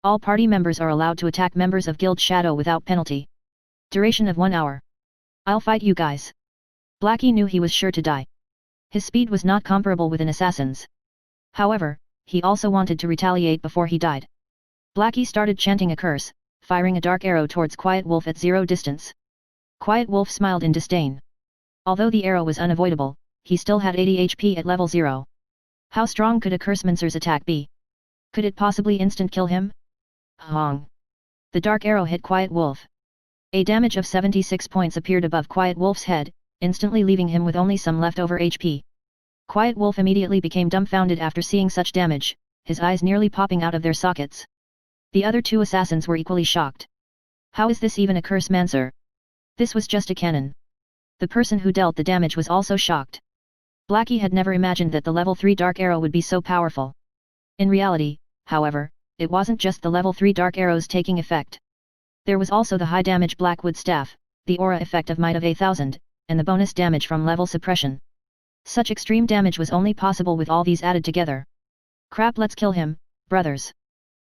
All party members are allowed to attack members of Guild Shadow without penalty. Duration of 1 hour. I'll fight you guys. Blackie knew he was sure to die. His speed was not comparable with an assassin's. However, he also wanted to retaliate before he died. Blackie started chanting a curse, firing a dark arrow towards Quiet Wolf at 0 distance. Quiet Wolf smiled in disdain. Although the arrow was unavoidable, he still had 80 HP at level 0. How strong could a Cursemancer's attack be? Could it possibly instant kill him? Hong! The dark arrow hit Quiet Wolf. A damage of 76 points appeared above Quiet Wolf's head, instantly leaving him with only some leftover HP. Quiet Wolf immediately became dumbfounded after seeing such damage, his eyes nearly popping out of their sockets. The other 2 assassins were equally shocked. How is this even a Cursemancer? This was just a cannon. The person who dealt the damage was also shocked. Blackie had never imagined that the level 3 dark arrow would be so powerful. In reality, however, it wasn't just the level 3 dark arrows taking effect. There was also the high damage Blackwood staff, the aura effect of Might of 1000, and the bonus damage from level suppression. Such extreme damage was only possible with all these added together. Crap, let's kill him, brothers.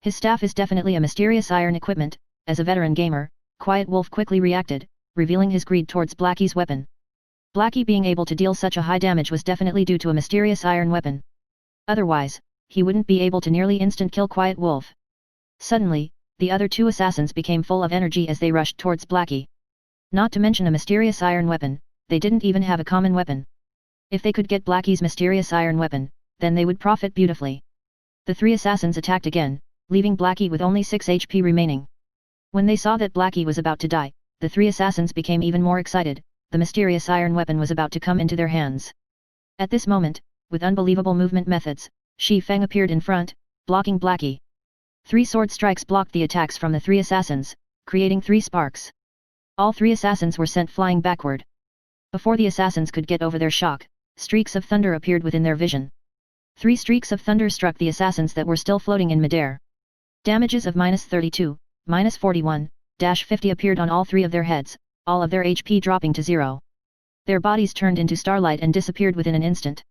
His staff is definitely a mysterious iron equipment. As a veteran gamer, Quiet Wolf quickly reacted, revealing his greed towards Blackie's weapon. Blackie being able to deal such a high damage was definitely due to a mysterious iron weapon. Otherwise, he wouldn't be able to nearly instant kill Quiet Wolf. Suddenly, the other 2 assassins became full of energy as they rushed towards Blackie. Not to mention a mysterious iron weapon, they didn't even have a common weapon. If they could get Blackie's mysterious iron weapon, then they would profit beautifully. The 3 assassins attacked again, leaving Blackie with only 6 HP remaining. When they saw that Blackie was about to die, the 3 assassins became even more excited. The mysterious iron weapon was about to come into their hands. At this moment, with unbelievable movement methods, Shi Feng appeared in front, blocking Blackie. 3 sword strikes blocked the attacks from the 3 assassins, creating 3 sparks. All 3 assassins were sent flying backward. Before the assassins could get over their shock, streaks of thunder appeared within their vision. 3 streaks of thunder struck the assassins that were still floating in midair. Damages of -32, -41, -50 appeared on all 3 of their heads, all of their HP dropping to 0. Their bodies turned into starlight and disappeared within an instant.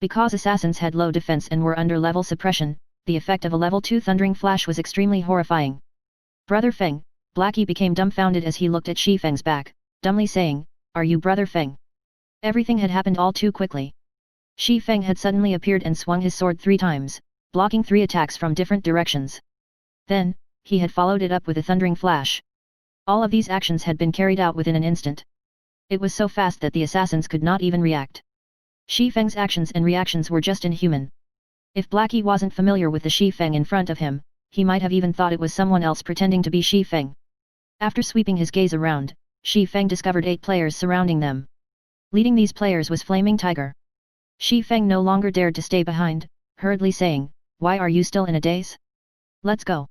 Because assassins had low defense and were under level suppression, the effect of a level 2 thundering flash was extremely horrifying. Brother Feng, Blackie became dumbfounded as he looked at Shi Feng's back, dumbly saying, "Are you Brother Feng?" Everything had happened all too quickly. Shi Feng had suddenly appeared and swung his sword 3 times, blocking 3 attacks from different directions. Then, he had followed it up with a thundering flash. All of these actions had been carried out within an instant. It was so fast that the assassins could not even react. Shi Feng's actions and reactions were just inhuman. If Blackie wasn't familiar with the Shi Feng in front of him, he might have even thought it was someone else pretending to be Shi Feng. After sweeping his gaze around, Shi Feng discovered 8 players surrounding them. Leading these players was Flaming Tiger. Shi Feng no longer dared to stay behind, hurriedly saying, "Why are you still in a daze? Let's go."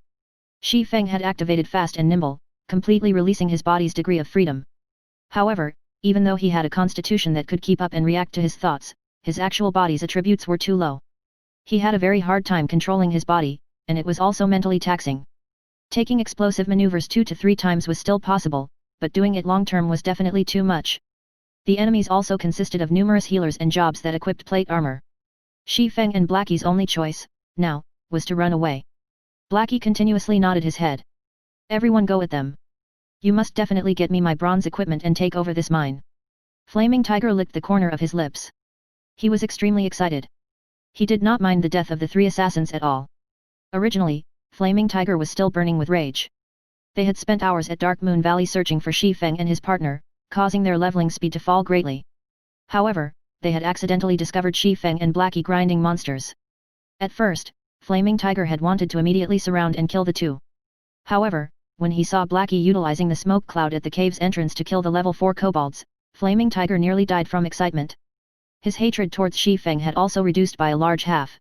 Shi Feng had activated fast and nimble, completely releasing his body's degree of freedom. However, even though he had a constitution that could keep up and react to his thoughts, his actual body's attributes were too low. He had a very hard time controlling his body, and it was also mentally taxing. Taking explosive maneuvers 2 to 3 times was still possible, but doing it long-term was definitely too much. The enemies also consisted of numerous healers and jobs that equipped plate armor. Shi Feng and Blackie's only choice, now, was to run away. Blackie continuously nodded his head. "Everyone go at them. You must definitely get me my bronze equipment and take over this mine." Flaming Tiger licked the corner of his lips. He was extremely excited. He did not mind the death of the 3 assassins at all. Originally, Flaming Tiger was still burning with rage. They had spent hours at Dark Moon Valley searching for Shi Feng and his partner, causing their leveling speed to fall greatly. However, they had accidentally discovered Shi Feng and Blackie grinding monsters. At first, Flaming Tiger had wanted to immediately surround and kill the 2. However, when he saw Blackie utilizing the smoke cloud at the cave's entrance to kill the level 4 kobolds, Flaming Tiger nearly died from excitement. His hatred towards Shi Feng had also reduced by a large half.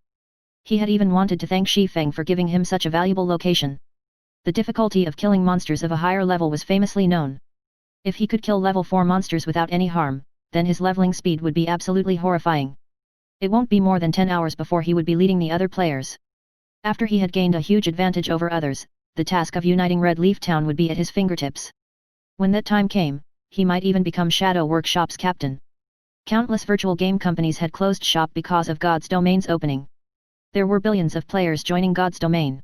He had even wanted to thank Shi Feng for giving him such a valuable location. The difficulty of killing monsters of a higher level was famously known. If he could kill level 4 monsters without any harm, then his leveling speed would be absolutely horrifying. It won't be more than 10 hours before he would be leading the other players. After he had gained a huge advantage over others, the task of uniting Red Leaf Town would be at his fingertips. When that time came, he might even become Shadow Workshop's captain. Countless virtual game companies had closed shop because of God's Domain's opening. There were billions of players joining God's Domain.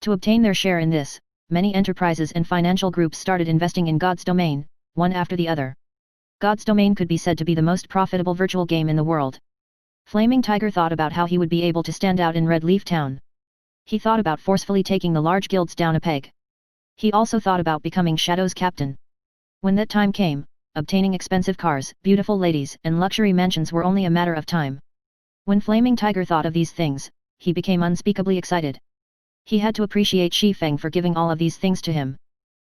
To obtain their share in this, many enterprises and financial groups started investing in God's Domain, one after the other. God's Domain could be said to be the most profitable virtual game in the world. Flaming Tiger thought about how he would be able to stand out in Red Leaf Town. He thought about forcefully taking the large guilds down a peg. He also thought about becoming Shadow's captain. When that time came, obtaining expensive cars, beautiful ladies, and luxury mansions were only a matter of time. When Flaming Tiger thought of these things, he became unspeakably excited. He had to appreciate Shi Feng for giving all of these things to him.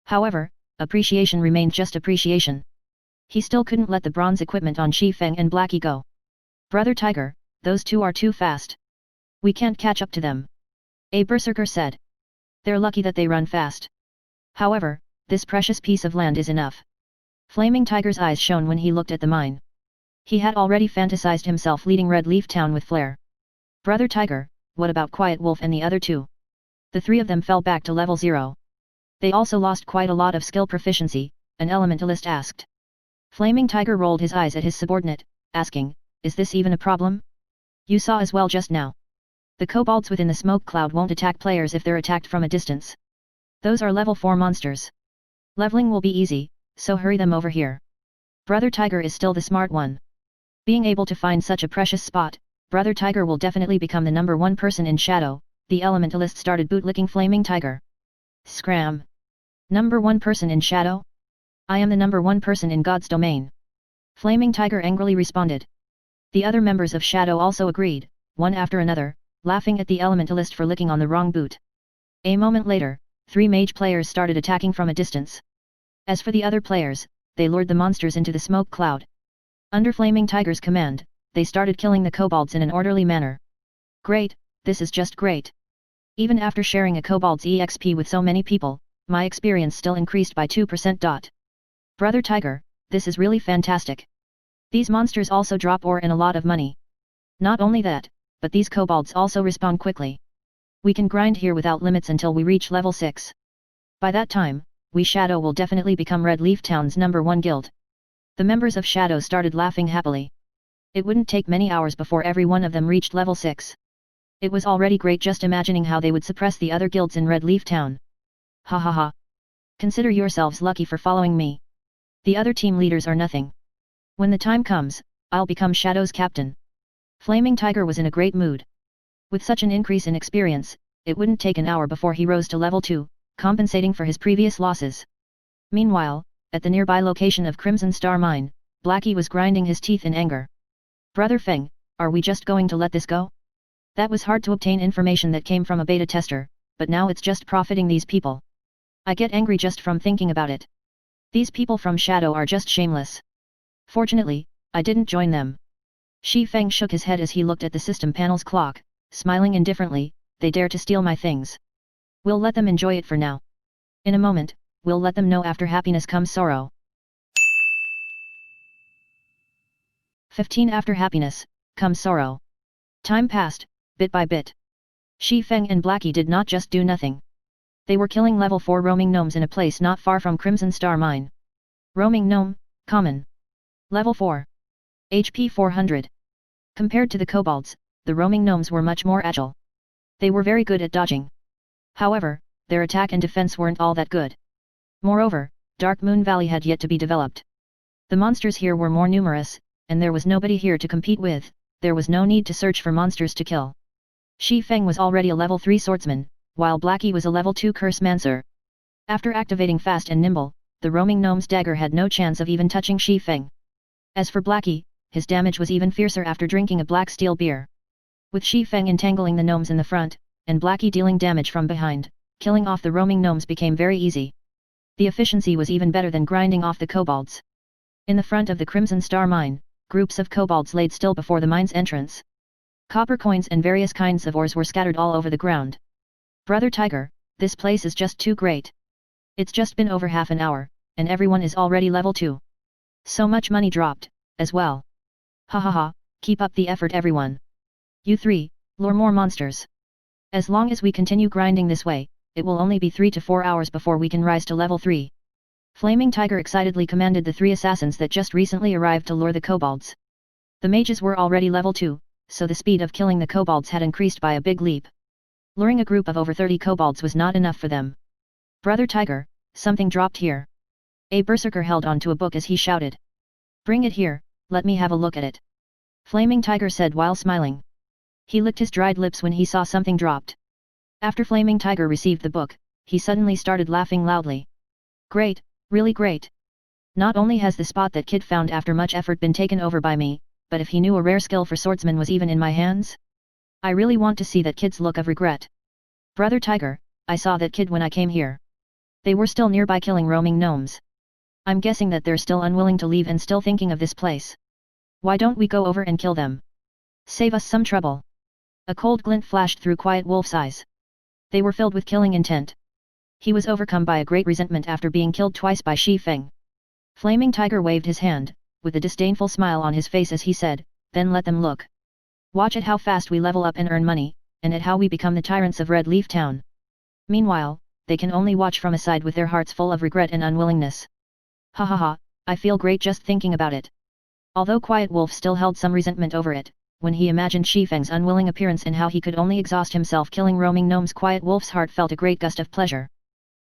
However, appreciation remained just appreciation. He still couldn't let the bronze equipment on Shi Feng and Blackie go. Brother Tiger, those two are too fast. We can't catch up to them. A berserker said. They're lucky that they run fast. However, this precious piece of land is enough. Flaming Tiger's eyes shone when he looked at the mine. He had already fantasized himself leading Red Leaf Town with flair. Brother Tiger, what about Quiet Wolf and the other two? The three of them fell back to level 0. They also lost quite a lot of skill proficiency, an elementalist asked. Flaming Tiger rolled his eyes at his subordinate, asking, is this even a problem? You saw as well just now. The kobolds within the smoke cloud won't attack players if they're attacked from a distance. Those are level 4 monsters. Leveling will be easy, so hurry them over here. Brother Tiger is still the smart one. Being able to find such a precious spot, Brother Tiger will definitely become the number 1 person in Shadow. The elementalist started bootlicking Flaming Tiger. Scram! Number 1 person in Shadow? I am the number 1 person in God's Domain. Flaming Tiger angrily responded. The other members of Shadow also agreed, one after another, laughing at the elementalist for licking on the wrong boot. A moment later, 3 mage players started attacking from a distance. As for the other players, they lured the monsters into the smoke cloud. Under Flaming Tiger's command, they started killing the kobolds in an orderly manner. Great, this is just great. Even after sharing a kobold's EXP with so many people, my experience still increased by 2%. Brother Tiger, this is really fantastic. These monsters also drop ore and a lot of money. Not only that, but these kobolds also respawn quickly. We can grind here without limits until we reach level 6. By that time, we Shadow will definitely become Red Leaf Town's number 1 guild. The members of Shadow started laughing happily. It wouldn't take many hours before every one of them reached level 6. It was already great just imagining how they would suppress the other guilds in Red Leaf Town. Ha ha ha. Consider yourselves lucky for following me. The other team leaders are nothing. When the time comes, I'll become Shadow's captain. Flaming Tiger was in a great mood. With such an increase in experience, it wouldn't take an hour before he rose to level 2, compensating for his previous losses. Meanwhile, at the nearby location of Crimson Star Mine, Blackie was grinding his teeth in anger. Brother Feng, are we just going to let this go? That was hard to obtain information that came from a beta tester, but now it's just profiting these people. I get angry just from thinking about it. These people from Shadow are just shameless. Fortunately, I didn't join them. Shi Feng shook his head as he looked at the system panel's clock, smiling indifferently. They dare to steal my things. We'll let them enjoy it for now. In a moment, we'll let them know after happiness comes sorrow. 15 After happiness, comes sorrow. Time passed, bit by bit. Shi Feng and Blackie did not just do nothing. They were killing level 4 roaming gnomes in a place not far from Crimson Star Mine. Roaming gnome, common. Level 4. HP 400. Compared to the kobolds, the roaming gnomes were much more agile. They were very good at dodging. However, their attack and defense weren't all that good. Moreover, Dark Moon Valley had yet to be developed. The monsters here were more numerous, and there was nobody here to compete with. There was no need to search for monsters to kill. Shi Feng was already a level 3 swordsman, while Blackie was a level 2 curse mancer. After activating Fast and Nimble, the roaming gnome's dagger had no chance of even touching Shi Feng. As for Blackie, his damage was even fiercer after drinking a black steel beer. With Shi Feng entangling the gnomes in the front, and Blackie dealing damage from behind, killing off the roaming gnomes became very easy. The efficiency was even better than grinding off the kobolds. In the front of the Crimson Star Mine, groups of kobolds laid still before the mine's entrance. Copper coins and various kinds of ores were scattered all over the ground. Brother Tiger, This place is just too great. It's just been over half an hour, and everyone is already level 2. So much money dropped, as well. Ha ha ha, keep up the effort everyone. You 3, lure more monsters. As long as we continue grinding this way, it will only be 3 to 4 hours before we can rise to level 3. Flaming Tiger excitedly commanded the 3 assassins that just recently arrived to lure the kobolds. The mages were already level 2, so the speed of killing the kobolds had increased by a big leap. Luring a group of over 30 kobolds was not enough for them. Brother Tiger, something dropped here. A berserker held on to a book as he shouted. Bring it here, let me have a look at it. Flaming Tiger said while smiling. He licked his dried lips when he saw something dropped. After Flaming Tiger received the book, he suddenly started laughing loudly. Great, really great. Not only has the spot that kid found after much effort been taken over by me, but if he knew a rare skill for swordsman was even in my hands? I really want to see that kid's look of regret. Brother Tiger, I saw that kid when I came here. They were still nearby killing roaming gnomes. I'm guessing that they're still unwilling to leave and still thinking of this place. Why don't we go over and kill them? Save us some trouble. A cold glint flashed through Quiet Wolf's eyes. They were filled with killing intent. He was overcome by a great resentment after being killed twice by Shi Feng. Flaming Tiger waved his hand, with a disdainful smile on his face as he said, then let them look. Watch at how fast we level up and earn money, and at how we become the tyrants of Red Leaf Town. Meanwhile, they can only watch from aside with their hearts full of regret and unwillingness. Ha ha ha, I feel great just thinking about it. Although Quiet Wolf still held some resentment over it, when he imagined Shi Feng's unwilling appearance and how he could only exhaust himself killing roaming gnomes, Quiet Wolf's heart felt a great gust of pleasure.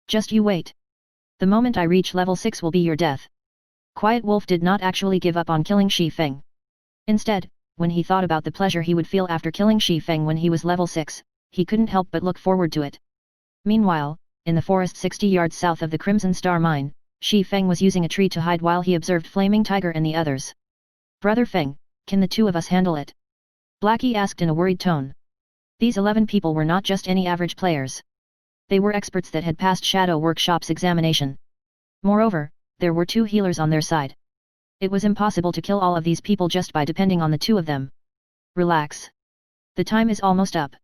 Just you wait. The moment I reach level 6 will be your death. Quiet Wolf did not actually give up on killing Shi Feng. Instead, when he thought about the pleasure he would feel after killing Shi Feng when he was level 6, he couldn't help but look forward to it. Meanwhile, in the forest 60 yards south of the Crimson Star Mine, Shi Feng was using a tree to hide while he observed Flaming Tiger and the others. Brother Feng, can the 2 of us handle it? Blackie asked in a worried tone. These 11 people were not just any average players. They were experts that had passed Shadow Workshop's examination. Moreover, there were 2 healers on their side. It was impossible to kill all of these people just by depending on the 2 of them. Relax. The time is almost up.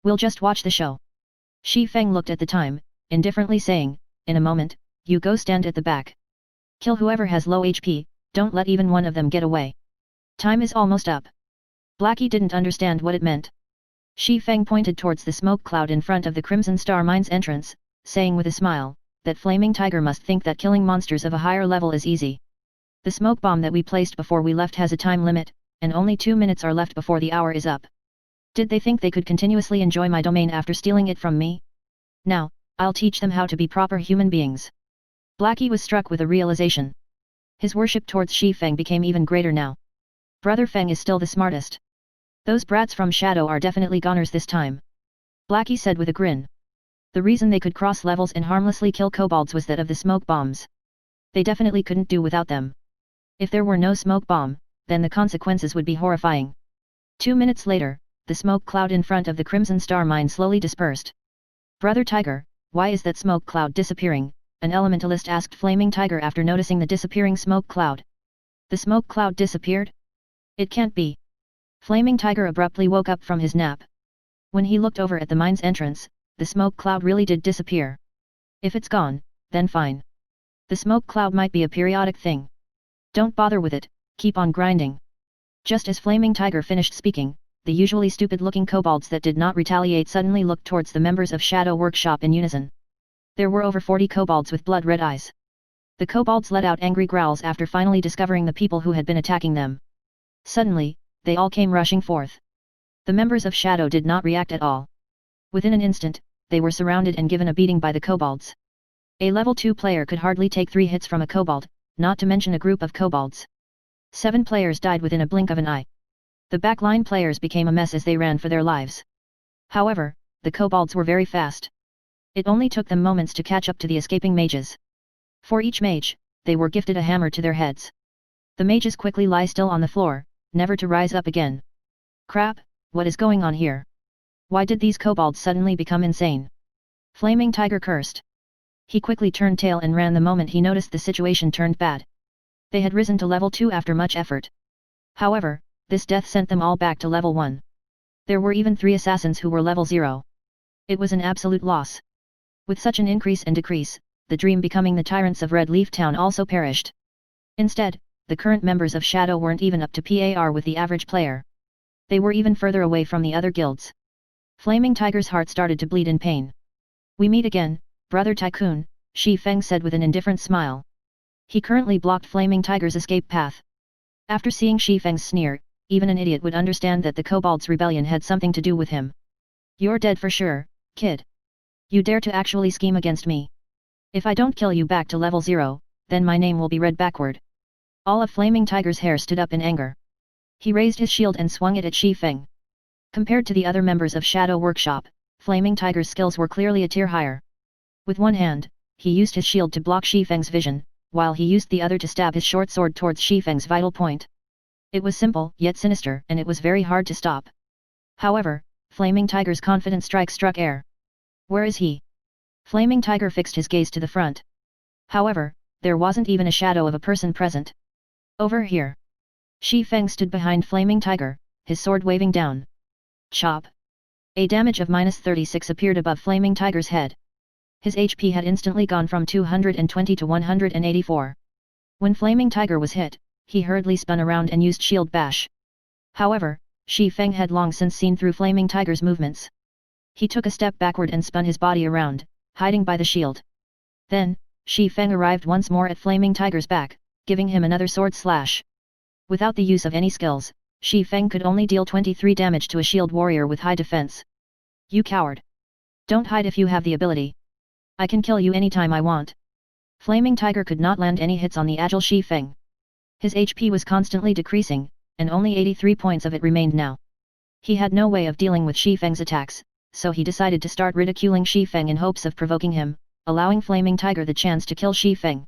We'll just watch the show. Shi Feng looked at the time, indifferently saying, in a moment, you go stand at the back. Kill whoever has low HP, don't let even one of them get away. Time is almost up. Blackie didn't understand what it meant. Shi Feng pointed towards the smoke cloud in front of the Crimson Star Mine's entrance, saying with a smile, that Flaming Tiger must think that killing monsters of a higher level is easy. The smoke bomb that we placed before we left has a time limit, and only 2 minutes are left before the hour is up. Did they think they could continuously enjoy my domain after stealing it from me? Now, I'll teach them how to be proper human beings. Blackie was struck with a realization. His worship towards Shi Feng became even greater now. Brother Feng is still the smartest. Those brats from Shadow are definitely goners this time. Blackie said with a grin. The reason they could cross levels and harmlessly kill kobolds was that of the smoke bombs. They definitely couldn't do without them. If there were no smoke bomb, then the consequences would be horrifying. 2 minutes later, the smoke cloud in front of the Crimson Star Mine slowly dispersed. Brother Tiger, why is that smoke cloud disappearing? An elementalist asked Flaming Tiger after noticing the disappearing smoke cloud. The smoke cloud disappeared? It can't be. Flaming Tiger abruptly woke up from his nap. When he looked over at the mine's entrance, the smoke cloud really did disappear. If it's gone, then fine. The smoke cloud might be a periodic thing. Don't bother with it, keep on grinding. Just as Flaming Tiger finished speaking, the usually stupid-looking kobolds that did not retaliate suddenly looked towards the members of Shadow Workshop in unison. There were over 40 kobolds with blood-red eyes. The kobolds let out angry growls after finally discovering the people who had been attacking them. Suddenly, they all came rushing forth. The members of Shadow did not react at all. Within an instant, they were surrounded and given a beating by the kobolds. A level 2 player could hardly take 3 hits from a kobold, not to mention a group of kobolds. 7 players died within a blink of an eye. The backline players became a mess as they ran for their lives. However, the kobolds were very fast. It only took them moments to catch up to the escaping mages. For each mage, they were gifted a hammer to their heads. The mages quickly lie still on the floor, never to rise up again. Crap, what is going on here? Why did these kobolds suddenly become insane? Flaming Tiger cursed. He quickly turned tail and ran the moment he noticed the situation turned bad. They had risen to level 2 after much effort. However, this death sent them all back to level 1. There were even 3 assassins who were level 0. It was an absolute loss. With such an increase and decrease, the dream becoming the tyrants of Red Leaf Town also perished. Instead, the current members of Shadow weren't even up to par with the average player. They were even further away from the other guilds. Flaming Tiger's heart started to bleed in pain. "We meet again, Brother Tycoon," Shi Feng said with an indifferent smile. He currently blocked Flaming Tiger's escape path. After seeing Shi Feng's sneer, even an idiot would understand that the Kobold's rebellion had something to do with him. "You're dead for sure, kid. You dare to actually scheme against me. If I don't kill you back to level 0, then my name will be read backward." All of Flaming Tiger's hair stood up in anger. He raised his shield and swung it at Shi Feng. Compared to the other members of Shadow Workshop, Flaming Tiger's skills were clearly a tier higher. With one hand, he used his shield to block Shi Feng's vision, while he used the other to stab his short sword towards Shi Feng's vital point. It was simple, yet sinister, and it was very hard to stop. However, Flaming Tiger's confident strike struck air. "Where is he?" Flaming Tiger fixed his gaze to the front. However, there wasn't even a shadow of a person present. "Over here." Shi Feng stood behind Flaming Tiger, his sword waving down. Chop! A damage of -36 appeared above Flaming Tiger's head. His HP had instantly gone from 220 to 184. When Flaming Tiger was hit, he hurriedly spun around and used Shield Bash. However, Shi Feng had long since seen through Flaming Tiger's movements. He took a step backward and spun his body around, hiding by the shield. Then, Shi Feng arrived once more at Flaming Tiger's back, giving him another sword slash. Without the use of any skills, Shi Feng could only deal 23 damage to a shield warrior with high defense. "You coward! Don't hide if you have the ability. I can kill you anytime I want." Flaming Tiger could not land any hits on the agile Shi Feng. His HP was constantly decreasing, and only 83 points of it remained now. He had no way of dealing with Shi Feng's attacks, so he decided to start ridiculing Shi Feng in hopes of provoking him, allowing Flaming Tiger the chance to kill Shi Feng.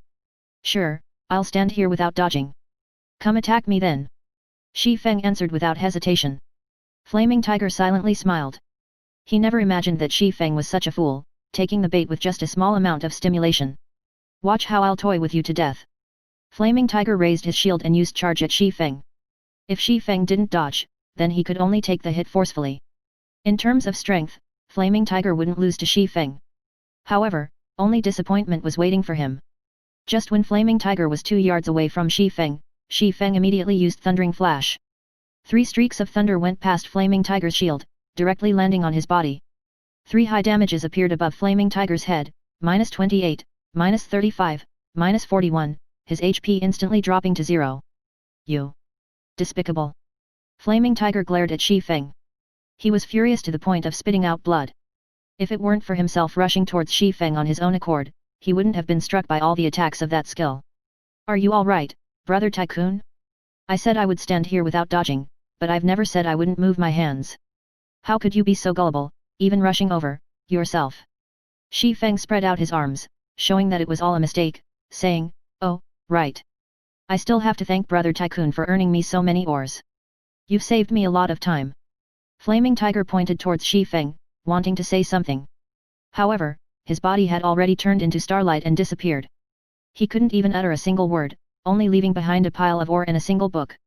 "Sure, I'll stand here without dodging. Come attack me then." Shi Feng answered without hesitation. Flaming Tiger silently smiled. He never imagined that Shi Feng was such a fool, taking the bait with just a small amount of stimulation. "Watch how I'll toy with you to death." Flaming Tiger raised his shield and used charge at Shi Feng. If Shi Feng didn't dodge, then he could only take the hit forcefully. In terms of strength, Flaming Tiger wouldn't lose to Shi Feng. However, only disappointment was waiting for him. Just when Flaming Tiger was 2 yards away from Shi Feng immediately used Thundering Flash. 3 streaks of thunder went past Flaming Tiger's shield, directly landing on his body. 3 high damages appeared above Flaming Tiger's head, -28, -35, -41, his HP instantly dropping to 0. "You! Despicable!" Flaming Tiger glared at Shi Feng. He was furious to the point of spitting out blood. If it weren't for himself rushing towards Shi Feng on his own accord, he wouldn't have been struck by all the attacks of that skill. "Are you alright, Brother Tycoon? I said I would stand here without dodging, but I've never said I wouldn't move my hands. How could you be so gullible, even rushing over, yourself?" Shi Feng spread out his arms, showing that it was all a mistake, saying, "Oh, right. I still have to thank Brother Tycoon for earning me so many ores. You've saved me a lot of time." Flaming Tiger pointed towards Shi Feng, wanting to say something. However, his body had already turned into starlight and disappeared. He couldn't even utter a single word, only leaving behind a pile of ore and a single book.